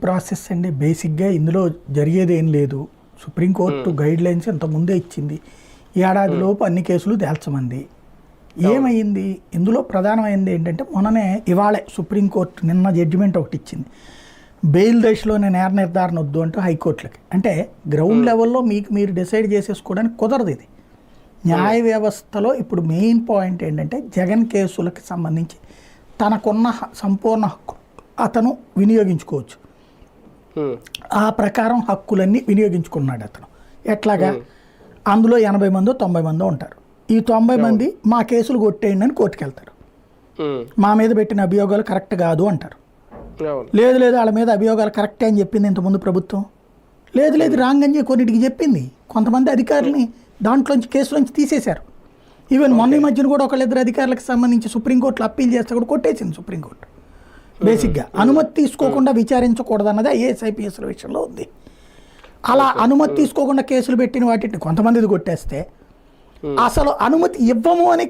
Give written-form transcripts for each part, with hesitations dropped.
Process అండి. బేసిక్గా ఇందులో జరిగేది ఏం లేదు. సుప్రీంకోర్టు గైడ్ లైన్స్ ఇంత ముందే ఇచ్చింది. ఏడాదిలోపు అన్ని కేసులు తేల్చమంది. ఏమైంది ఇందులో ప్రధానమైంది ఏంటంటే, మొన్ననే ఇవాళే సుప్రీంకోర్టు నిన్న జడ్జిమెంట్ ఒకటి ఇచ్చింది. బెయిల్ దశలోనే నేర నిర్ధారణ వద్దు అంటూ హైకోర్టులకి. అంటే గ్రౌండ్ లెవెల్లో మీకు మీరు డిసైడ్ చేసేసుకోవడానికి కుదరదు. ఇది న్యాయ వ్యవస్థలో ఇప్పుడు మెయిన్ పాయింట్ ఏంటంటే, జగన్ కేసులకు సంబంధించి తనకున్న సంపూర్ణ హక్కు అతను వినియోగించుకోవచ్చు. ఆ ప్రకారం హక్కులన్నీ వినియోగించుకున్నాడు అతను. ఎట్లాగా? అందులో 80 మందో 90 మందో ఉంటారు. ఈ 90 మంది మా కేసులు కొట్టేయండి అని కోర్టుకు వెళ్తారు. మా మీద పెట్టిన అభియోగాలు కరెక్ట్ కాదు అంటారు. లేదు వాళ్ళ మీద అభియోగాలు కరెక్టే అని చెప్పింది ఇంతకుముందు ప్రభుత్వం. లేదు రాంగ్ అని కొన్నిటికి చెప్పింది. కొంతమంది అధికారులని దాంట్లోంచి కేసులోంచి తీసేశారు. ఈవెన్ మొన్న మధ్యన కూడా ఒకళ్ళిద్దరు అధికారులకు సంబంధించి సుప్రీంకోర్టులో అప్పీల్ చేస్తే కూడా కొట్టేసింది సుప్రీంకోర్టు. బేసిక్గా అనుమతి తీసుకోకుండా విచారించకూడదు అన్నది ఐఏఎస్ ఐపీఎస్ల విషయంలో ఉంది. అలా అనుమతి తీసుకోకుండా కేసులు పెట్టిన వాటిని కొంతమంది కొట్టేస్తే, అసలు అనుమతి ఇవ్వము అని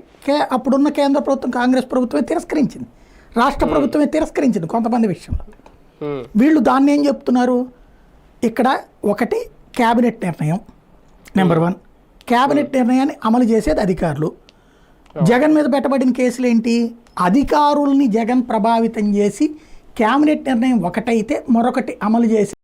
అప్పుడున్న కేంద్ర ప్రభుత్వం కాంగ్రెస్ ప్రభుత్వమే తిరస్కరించింది. రాష్ట్ర ప్రభుత్వమే తిరస్కరించింది కొంతమంది విషయంలో. వీళ్ళు దాన్ని ఏం చెప్తున్నారు? ఇక్కడ ఒకటి క్యాబినెట్ నిర్ణయం నెంబర్ 1. క్యాబినెట్ నిర్ణయాన్ని అమలు చేసేది అధికారులు. జగన్ మీద పెట్టబడిన కేసులు ఏంటి? అధికారుల్ని జగన్ ప్రభావితం చేసి క్యాబినెట్ నిర్ణయం ఒకటైతే మరొకటి అమలు చేసి